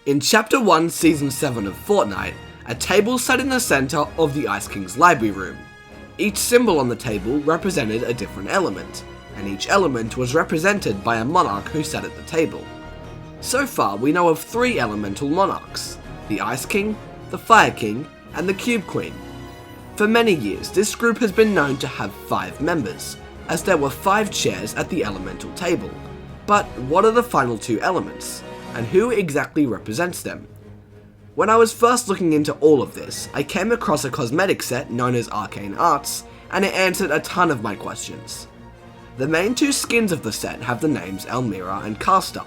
In Chapter 1, Season 7 of Fortnite, a table sat in the center of the Ice King's library room. Each symbol on the table represented a different element, and each element was represented by a monarch who sat at the table. So far, we know of 3 elemental monarchs: the Ice King, the Fire King, and the Cube Queen. For many years, this group has been known to have 5 members, as there were 5 chairs at the elemental table. But what are the final 2 elements, and who exactly represents them? When I was first looking into all of this, I came across a cosmetic set known as Arcane Arts, and it answered a ton of my questions. The main 2 skins of the set have the names Elmira and Caster,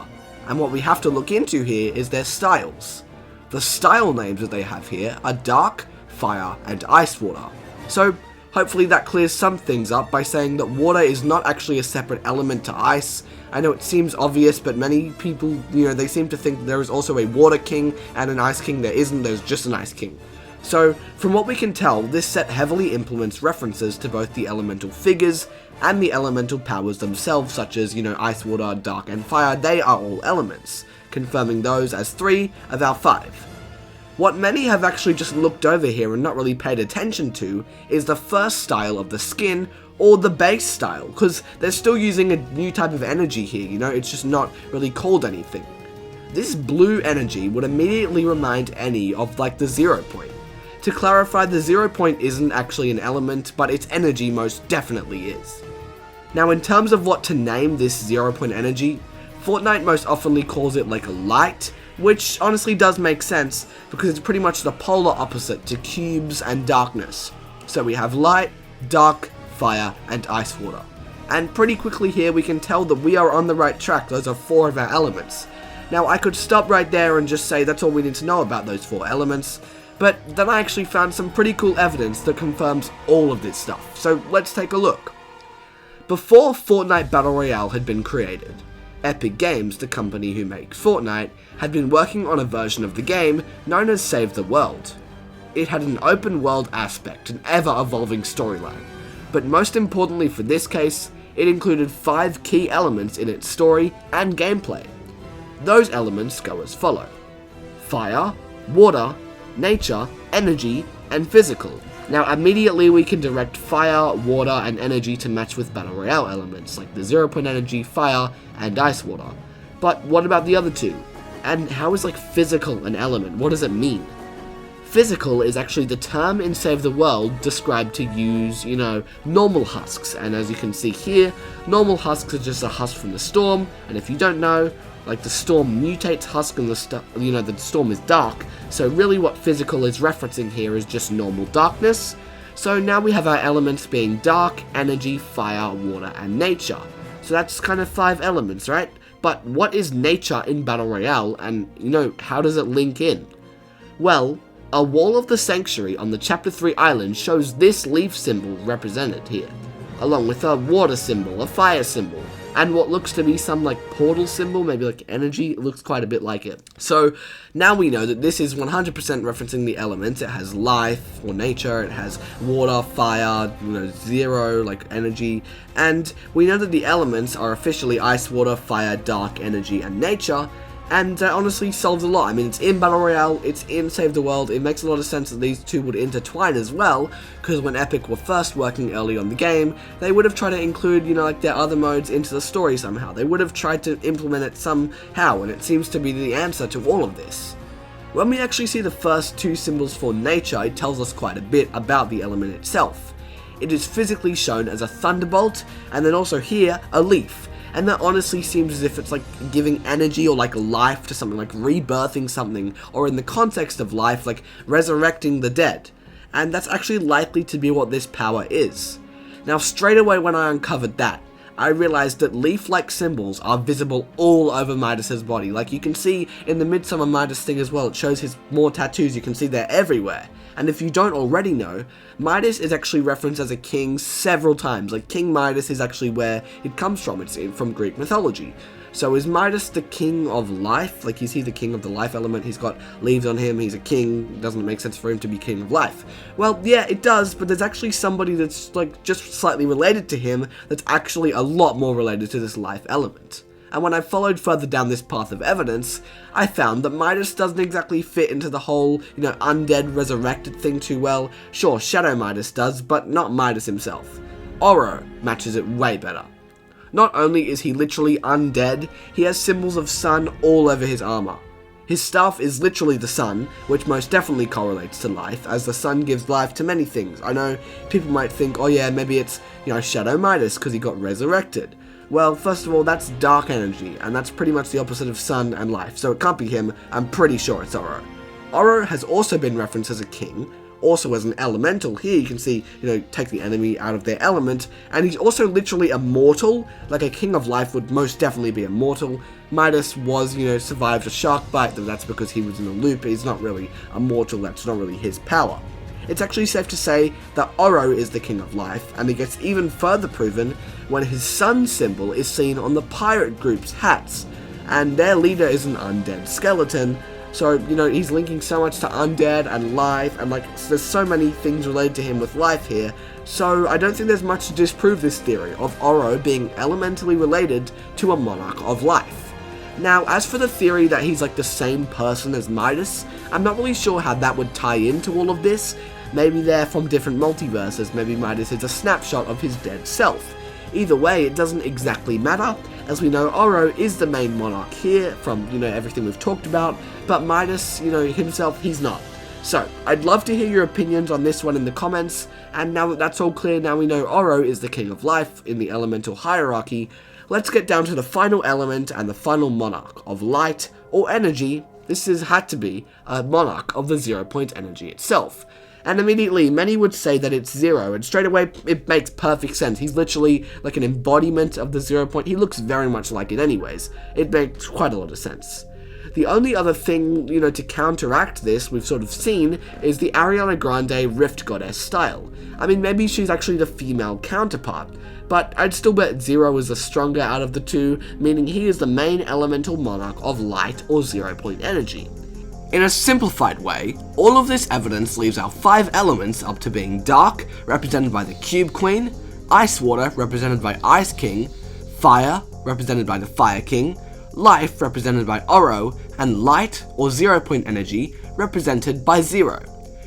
and what we have to look into here is their styles. The style names that they have here are Dark, Fire, and Ice Water. So hopefully that clears some things up by saying that water is not actually a separate element to ice. I know it seems obvious, but many people, they seem to think there is also a Water King and an Ice King. There isn't, there's just an Ice King. So, from what we can tell, this set heavily implements references to both the elemental figures and the elemental powers themselves, such as, Ice, Water, Dark, and Fire. They are all elements, confirming those as 3 of our 5. What many have actually just looked over here and not really paid attention to is the first style of the skin, or the base style, because they're still using a new type of energy here, it's just not really called anything. This blue energy would immediately remind any of the 0 point. To clarify, the 0 point isn't actually an element, but its energy most definitely is. Now in terms of what to name this 0 point energy, Fortnite most oftenly calls it a light, which honestly does make sense, because it's pretty much the polar opposite to cubes and darkness. So we have light, dark, fire, and ice water. And pretty quickly here we can tell that we are on the right track. Those are 4 of our elements. Now I could stop right there and just say that's all we need to know about those 4 elements, but then I actually found some pretty cool evidence that confirms all of this stuff. So let's take a look. Before Fortnite Battle Royale had been created, Epic Games, the company who makes Fortnite, had been working on a version of the game known as Save the World. It had an open world aspect, an ever-evolving storyline, but most importantly for this case, it included 5 key elements in its story and gameplay. Those elements go as follow: fire, water, nature, energy, and physical. Now immediately we can direct fire, water, and energy to match with Battle Royale elements, like the 0 point energy, fire, and ice water. But what about the other 2? And how is physical an element? What does it mean? Physical is actually the term in Save the World described to use, normal husks. And as you can see here, normal husks are just a husk from the storm. And if you don't know, the storm mutates husk and the storm is dark. So really what physical is referencing here is just normal darkness. So now we have our elements being dark, energy, fire, water, and nature. So that's kind of 5 elements, right? But what is nature in Battle Royale, and how does it link in? Well, a wall of the sanctuary on the Chapter 3 island shows this leaf symbol represented here, along with a water symbol, a fire symbol, and what looks to be some portal symbol, maybe energy. It looks quite a bit like it. So now we know that this is 100% referencing the elements. It has life or nature, it has water, fire, 0 energy, and we know that the elements are officially ice, water, fire, dark, energy, and nature. And that honestly solves a lot. I mean, it's in Battle Royale, it's in Save the World. It makes a lot of sense that these 2 would intertwine as well, because when Epic were first working early on the game, they would have tried to include, their other modes into the story somehow. They would have tried to implement it somehow, and it seems to be the answer to all of this. When we actually see the first 2 symbols for nature, it tells us quite a bit about the element itself. It is physically shown as a thunderbolt, and then also here, a leaf. And that honestly seems as if it's giving energy or life to something, rebirthing something, or in the context of life, resurrecting the dead. And that's actually likely to be what this power is. Now straight away when I uncovered that, I realized that leaf-like symbols are visible all over Midas's body. You can see in the Midsummer Midas thing as well, it shows his more tattoos, you can see they're everywhere. And if you don't already know, Midas is actually referenced as a king several times. King Midas is actually where it comes from. It's from Greek mythology. So is Midas the king of life? Is he the king of the life element? He's got leaves on him, he's a king. Doesn't make sense for him to be king of life. Well, yeah, it does, but there's actually somebody that's just slightly related to him that's actually a lot more related to this life element. and when I followed further down this path of evidence, I found that Midas doesn't exactly fit into the whole, undead resurrected thing too well. Sure, Shadow Midas does, but not Midas himself. Oro matches it way better. Not only is he literally undead, he has symbols of sun all over his armor. His staff is literally the sun, which most definitely correlates to life, as the sun gives life to many things. I know people might think, oh yeah, maybe it's, Shadow Midas because he got resurrected. Well, first of all, that's dark energy, and that's pretty much the opposite of sun and life, so it can't be him. I'm pretty sure it's Oro. Oro has also been referenced as a king, also as an elemental. Here you can see, take the enemy out of their element, and he's also literally immortal, like a king of life would most definitely be immortal. Midas was, survived a shark bite, though that's because he was in a loop. He's not really immortal, that's not really his power. It's actually safe to say that Oro is the king of life, and it gets even further proven when his sun symbol is seen on the pirate group's hats, and their leader is an undead skeleton. So, he's linking so much to undead and life, and there's so many things related to him with life here, so I don't think there's much to disprove this theory of Oro being elementally related to a monarch of life. Now, as for the theory that he's the same person as Midas, I'm not really sure how that would tie into all of this. Maybe they're from different multiverses, maybe Midas is a snapshot of his dead self. Either way, it doesn't exactly matter, as we know Oro is the main monarch here from, everything we've talked about, but Midas, himself, he's not. So, I'd love to hear your opinions on this one in the comments, and now that that's all clear, now we know Oro is the king of life in the elemental hierarchy, let's get down to the final element and the final monarch of light or energy. This had to be a monarch of the 0-point energy itself. And immediately, many would say that it's Zero, and straight away, it makes perfect sense. He's literally like an embodiment of the 0-point. He looks very much like it anyways. It makes quite a lot of sense. The only other thing, to counteract this, we've sort of seen, is the Ariana Grande Rift Goddess style. I mean, maybe she's actually the female counterpart, but I'd still bet Zero is the stronger out of the two, meaning he is the main elemental monarch of light or 0-point energy. In a simplified way, all of this evidence leaves our 5 elements up to being dark, represented by the Cube Queen, ice water, represented by Ice King, fire, represented by the Fire King, life, represented by Oro, and light, or 0-point energy, represented by Zero.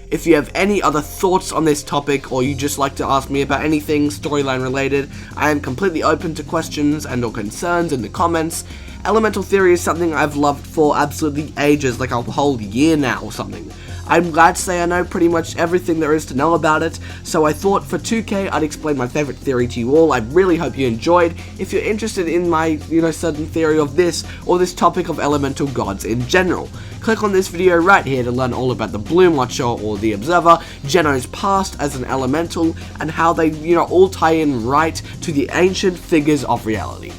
If you have any other thoughts on this topic, or you just like to ask me about anything storyline related, I am completely open to questions and or concerns in the comments. Elemental theory is something I've loved for absolutely ages, like a whole year now or something. I'm glad to say I know pretty much everything there is to know about it, so I thought for 2K I'd explain my favorite theory to you all. I really hope you enjoyed. If you're interested in my, certain theory of this, or this topic of elemental gods in general, click on this video right here to learn all about the Bloom Watcher or the Observer, Geno's past as an elemental, and how they, all tie in right to the ancient figures of reality.